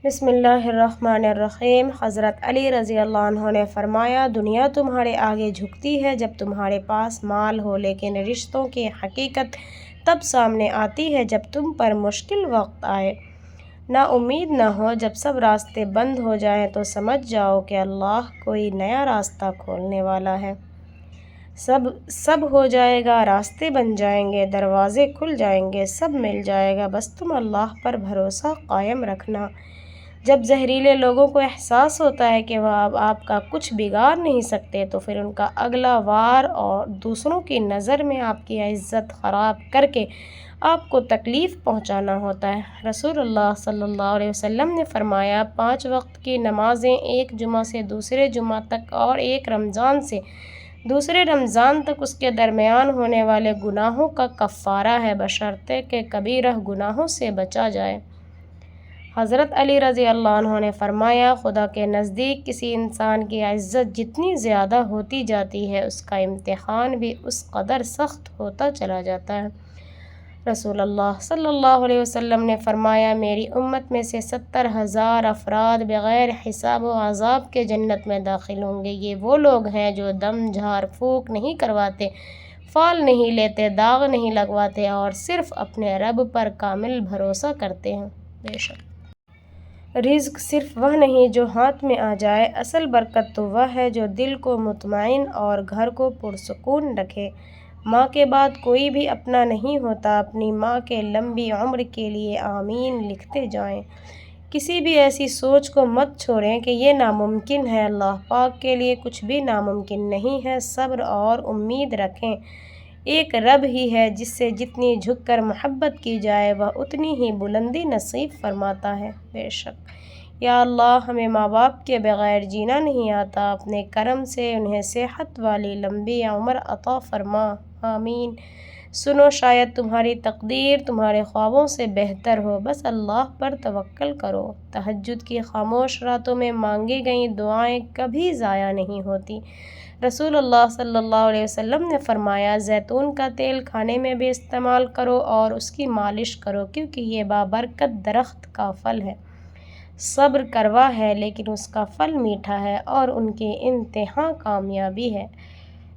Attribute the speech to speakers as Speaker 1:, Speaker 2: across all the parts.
Speaker 1: بسم اللہ الرحمن الرحیم۔ حضرت علی رضی اللہ عنہ نے فرمایا، دنیا تمہارے آگے جھکتی ہے جب تمہارے پاس مال ہو، لیکن رشتوں کی حقیقت تب سامنے آتی ہے جب تم پر مشکل وقت آئے، نا امید نہ ہو۔ جب سب راستے بند ہو جائیں تو سمجھ جاؤ کہ اللہ کوئی نیا راستہ کھولنے والا ہے۔ سب ہو جائے گا، راستے بن جائیں گے، دروازے کھل جائیں گے، سب مل جائے گا، بس تم اللہ پر بھروسہ قائم رکھنا۔ جب زہریلے لوگوں کو احساس ہوتا ہے کہ وہ اب آپ کا کچھ بگاڑ نہیں سکتے، تو پھر ان کا اگلا وار اور دوسروں کی نظر میں آپ کی عزت خراب کر کے آپ کو تکلیف پہنچانا ہوتا ہے۔ رسول اللہ صلی اللہ علیہ وسلم نے فرمایا، 5 وقت کی نمازیں ایک جمعہ سے دوسرے جمعہ تک اور ایک رمضان سے دوسرے رمضان تک اس کے درمیان ہونے والے گناہوں کا کفارہ ہے، بشرطے کہ کبیرہ گناہوں سے بچا جائے۔ حضرت علی رضی اللہ عنہ نے فرمایا، خدا کے نزدیک کسی انسان کی عزت جتنی زیادہ ہوتی جاتی ہے، اس کا امتحان بھی اس قدر سخت ہوتا چلا جاتا ہے۔ رسول اللہ صلی اللہ علیہ وسلم نے فرمایا، میری امت میں سے 70,000 افراد بغیر حساب و عذاب کے جنت میں داخل ہوں گے۔ یہ وہ لوگ ہیں جو دم جھاڑ پھونک نہیں کرواتے، فال نہیں لیتے، داغ نہیں لگواتے اور صرف اپنے رب پر کامل بھروسہ کرتے ہیں۔ بے شک رزق صرف وہ نہیں جو ہاتھ میں آ جائے، اصل برکت تو وہ ہے جو دل کو مطمئن اور گھر کو پرسکون رکھے۔ ماں کے بعد کوئی بھی اپنا نہیں ہوتا، اپنی ماں کے لمبی عمر کے لیے آمین لکھتے جائیں۔ کسی بھی ایسی سوچ کو مت چھوڑیں کہ یہ ناممکن ہے، اللہ پاک کے لیے کچھ بھی ناممکن نہیں ہے۔ صبر اور امید رکھیں، ایک رب ہی ہے جس سے جتنی جھک کر محبت کی جائے وہ اتنی ہی بلندی نصیب فرماتا ہے۔ بے شک یا اللہ، ہمیں ماں باپ کے بغیر جینا نہیں آتا، اپنے کرم سے انہیں صحت والی لمبی عمر عطا فرما، آمین۔ سنو، شاید تمہاری تقدیر تمہارے خوابوں سے بہتر ہو، بس اللہ پر توکل کرو۔ تہجد کی خاموش راتوں میں مانگی گئیں دعائیں کبھی ضائع نہیں ہوتی۔ رسول اللہ صلی اللہ علیہ وسلم نے فرمایا، زیتون کا تیل کھانے میں بھی استعمال کرو اور اس کی مالش کرو، کیونکہ یہ بابرکت درخت کا پھل ہے۔ صبر کروا ہے لیکن اس کا پھل میٹھا ہے اور ان کی انتہا کامیابی ہے۔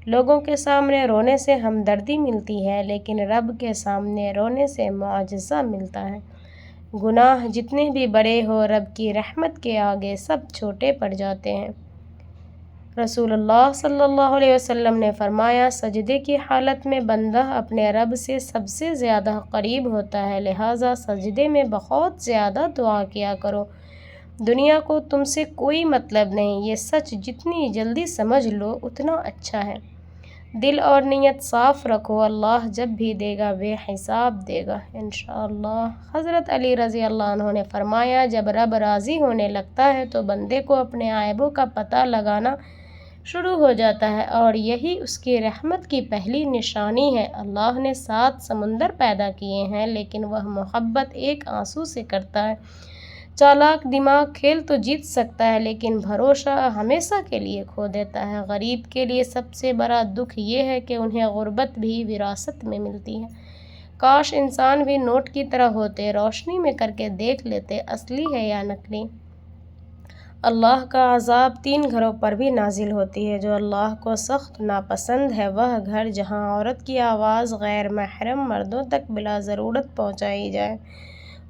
Speaker 1: لوگوں کے سامنے رونے سے ہمدردی ملتی ہے، لیکن رب کے سامنے رونے سے معجزہ ملتا ہے۔ گناہ جتنے بھی بڑے ہو، رب کی رحمت کے آگے سب چھوٹے پڑ جاتے ہیں۔ رسول اللہ صلی اللہ علیہ وسلم نے فرمایا، سجدے کی حالت میں بندہ اپنے رب سے سب سے زیادہ قریب ہوتا ہے، لہٰذا سجدے میں بہت زیادہ دعا کیا کرو۔ دنیا کو تم سے کوئی مطلب نہیں، یہ سچ جتنی جلدی سمجھ لو اتنا اچھا ہے۔ دل اور نیت صاف رکھو، اللہ جب بھی دے گا بے حساب دے گا انشاءاللہ۔ حضرت علی رضی اللہ عنہ نے فرمایا، جب رب راضی ہونے لگتا ہے تو بندے کو اپنے عیبوں کا پتہ لگانا شروع ہو جاتا ہے، اور یہی اس کی رحمت کی پہلی نشانی ہے۔ اللہ نے 7 سمندر پیدا کیے ہیں، لیکن وہ محبت ایک آنسو سے کرتا ہے۔ چالاک دماغ کھیل تو جیت سکتا ہے، لیکن بھروسہ ہمیشہ کے لیے کھو دیتا ہے۔ غریب کے لیے سب سے بڑا دکھ یہ ہے کہ انہیں غربت بھی وراثت میں ملتی ہے۔ کاش انسان بھی نوٹ کی طرح ہوتے، روشنی میں کر کے دیکھ لیتے اصلی ہے یا نقلی۔ اللہ کا عذاب 3 گھروں پر بھی نازل ہوتی ہے۔ جو اللہ کو سخت ناپسند ہے وہ گھر جہاں عورت کی آواز غیر محرم مردوں تک بلا ضرورت پہنچائی جائے،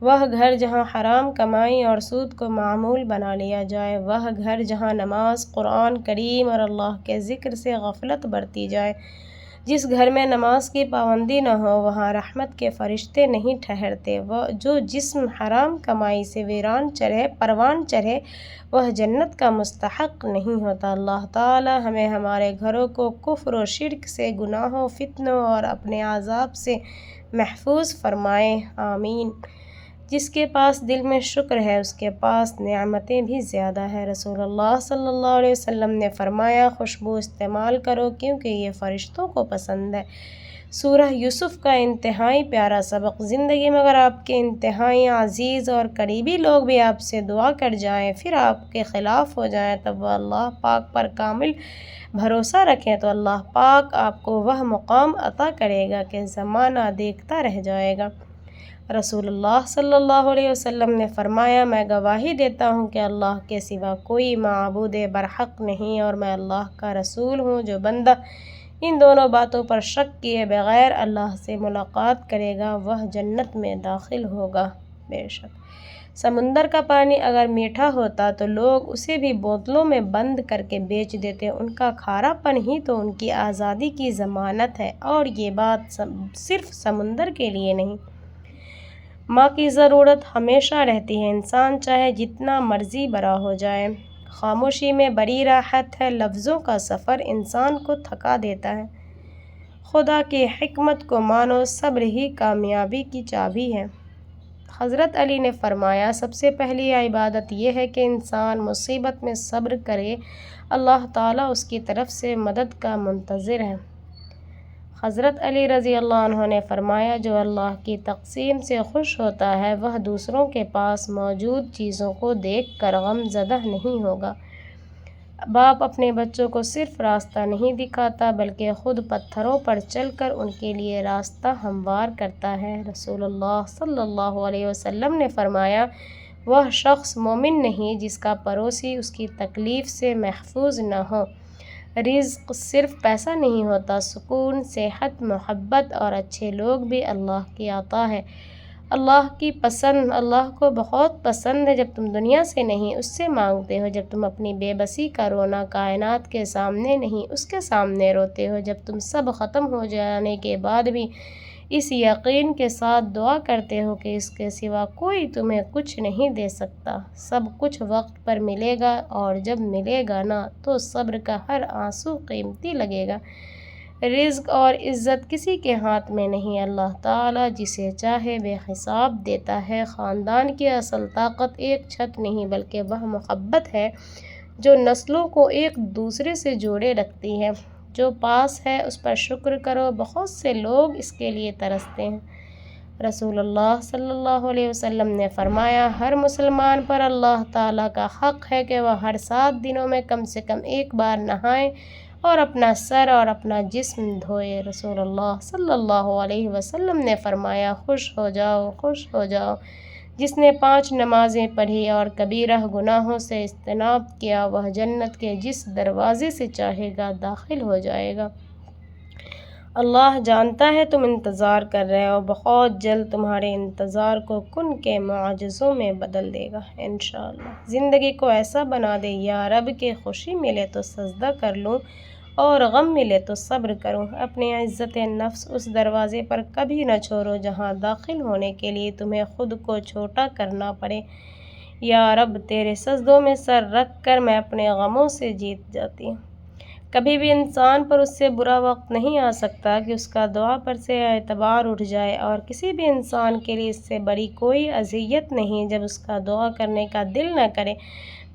Speaker 1: وہ گھر جہاں حرام کمائی اور سود کو معمول بنا لیا جائے، وہ گھر جہاں نماز، قرآن کریم اور اللہ کے ذکر سے غفلت برتی جائے۔ جس گھر میں نماز کی پابندی نہ ہو وہاں رحمت کے فرشتے نہیں ٹھہرتے۔ جو جسم حرام کمائی سے پروان چڑھے وہ جنت کا مستحق نہیں ہوتا۔ اللہ تعالی ہمیں ہمارے گھروں کو کفر و شرک سے، گناہوں، فتنوں اور اپنے عذاب سے محفوظ فرمائے، آمین۔ جس کے پاس دل میں شکر ہے اس کے پاس نعمتیں بھی زیادہ ہے۔ رسول اللہ صلی اللہ علیہ وسلم نے فرمایا، خوشبو استعمال کرو کیونکہ یہ فرشتوں کو پسند ہے۔ سورہ یوسف کا انتہائی پیارا سبق۔ زندگی میں اگر آپ کے انتہائی عزیز اور قریبی لوگ بھی آپ سے دعا کر جائیں، پھر آپ کے خلاف ہو جائیں، تب وہ اللہ پاک پر کامل بھروسہ رکھیں تو اللہ پاک آپ کو وہ مقام عطا کرے گا کہ زمانہ دیکھتا رہ جائے گا۔ رسول اللہ صلی اللہ علیہ وسلم نے فرمایا، میں گواہی دیتا ہوں کہ اللہ کے سوا کوئی معبود برحق نہیں اور میں اللہ کا رسول ہوں۔ جو بندہ ان دونوں باتوں پر شک کیے بغیر اللہ سے ملاقات کرے گا وہ جنت میں داخل ہوگا۔ بے شک سمندر کا پانی اگر میٹھا ہوتا تو لوگ اسے بھی بوتلوں میں بند کر کے بیچ دیتے، ان کا کھارا پن ہی تو ان کی آزادی کی ضمانت ہے، اور یہ بات صرف سمندر کے لیے نہیں۔ ماں کی ضرورت ہمیشہ رہتی ہے، انسان چاہے جتنا مرضی بڑا ہو جائے۔ خاموشی میں بڑی راحت ہے، لفظوں کا سفر انسان کو تھکا دیتا ہے۔ خدا کی حکمت کو مانو، صبر ہی کامیابی کی چابی ہے۔ حضرت علی نے فرمایا، سب سے پہلی عبادت یہ ہے کہ انسان مصیبت میں صبر کرے، اللہ تعالیٰ اس کی طرف سے مدد کا منتظر ہے۔ حضرت علی رضی اللہ عنہ نے فرمایا، جو اللہ کی تقسیم سے خوش ہوتا ہے وہ دوسروں کے پاس موجود چیزوں کو دیکھ کر غم زدہ نہیں ہوگا۔ باپ اپنے بچوں کو صرف راستہ نہیں دکھاتا بلکہ خود پتھروں پر چل کر ان کے لیے راستہ ہموار کرتا ہے۔ رسول اللہ صلی اللہ علیہ وسلم نے فرمایا، وہ شخص مومن نہیں جس کا پڑوسی اس کی تکلیف سے محفوظ نہ ہو۔ رزق صرف پیسہ نہیں ہوتا، سکون، صحت، محبت اور اچھے لوگ بھی اللہ کی عطا ہے۔ اللہ کو بہت پسند ہے جب تم دنیا سے نہیں اس سے مانگتے ہو، جب تم اپنی بے بسی کا رونا کائنات کے سامنے نہیں اس کے سامنے روتے ہو، جب تم سب ختم ہو جانے کے بعد بھی اس یقین کے ساتھ دعا کرتے ہو کہ اس کے سوا کوئی تمہیں کچھ نہیں دے سکتا۔ سب کچھ وقت پر ملے گا اور جب ملے گا نا تو صبر کا ہر آنسو قیمتی لگے گا۔ رزق اور عزت کسی کے ہاتھ میں نہیں، اللہ تعالیٰ جسے چاہے بے حساب دیتا ہے۔ خاندان کی اصل طاقت ایک چھت نہیں بلکہ وہ محبت ہے جو نسلوں کو ایک دوسرے سے جوڑے رکھتی ہے۔ جو پاس ہے اس پر شکر کرو، بہت سے لوگ اس کے لیے ترستے ہیں۔ رسول اللہ صلی اللہ علیہ وسلم نے فرمایا، ہر مسلمان پر اللہ تعالیٰ کا حق ہے کہ وہ ہر 7 دنوں میں کم سے کم ایک بار نہائے اور اپنا سر اور اپنا جسم دھوئے۔ رسول اللہ صلی اللہ علیہ وسلم نے فرمایا، خوش ہو جاؤ جس نے 5 نمازیں پڑھی اور کبیرہ گناہوں سے اجتناب کیا، وہ جنت کے جس دروازے سے چاہے گا داخل ہو جائے گا۔ اللہ جانتا ہے تم انتظار کر رہے ہو، بہت جلد تمہارے انتظار کو کن کے معجزوں میں بدل دے گا انشاءاللہ۔ زندگی کو ایسا بنا دے یا رب کہ خوشی ملے تو سجدہ کر لوں اور غم ملے تو صبر کروں۔ اپنی عزت نفس اس دروازے پر کبھی نہ چھوڑو جہاں داخل ہونے کے لیے تمہیں خود کو چھوٹا کرنا پڑے۔ یا رب تیرے سجدوں میں سر رکھ کر میں اپنے غموں سے جیت جاتی ہوں۔ کبھی بھی انسان پر اس سے برا وقت نہیں آ سکتا کہ اس کا دعا پر سے اعتبار اٹھ جائے، اور کسی بھی انسان کے لیے اس سے بڑی کوئی اذیت نہیں جب اس کا دعا کرنے کا دل نہ کرے،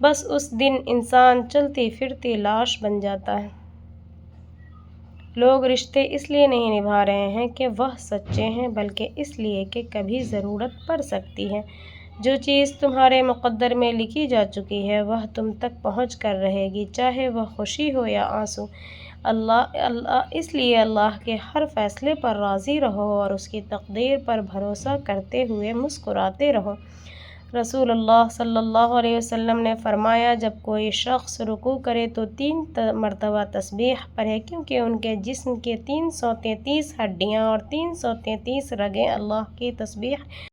Speaker 1: بس اس دن انسان چلتی پھرتی لاش بن جاتا ہے۔ لوگ رشتے اس لیے نہیں نبھا رہے ہیں کہ وہ سچے ہیں بلکہ اس لیے کہ کبھی ضرورت پڑ سکتی ہے۔ جو چیز تمہارے مقدر میں لکھی جا چکی ہے وہ تم تک پہنچ کر رہے گی، چاہے وہ خوشی ہو یا آنسو۔ اس لیے اللہ کے ہر فیصلے پر راضی رہو اور اس کی تقدیر پر بھروسہ کرتے ہوئے مسکراتے رہو۔ رسول اللہ صلی اللہ علیہ وسلم نے فرمایا، جب کوئی شخص رکوع کرے تو 3 مرتبہ تسبیح پڑھے، کیونکہ ان کے جسم کی 333 ہڈیاں اور 333 رگیں اللہ کی تسبیح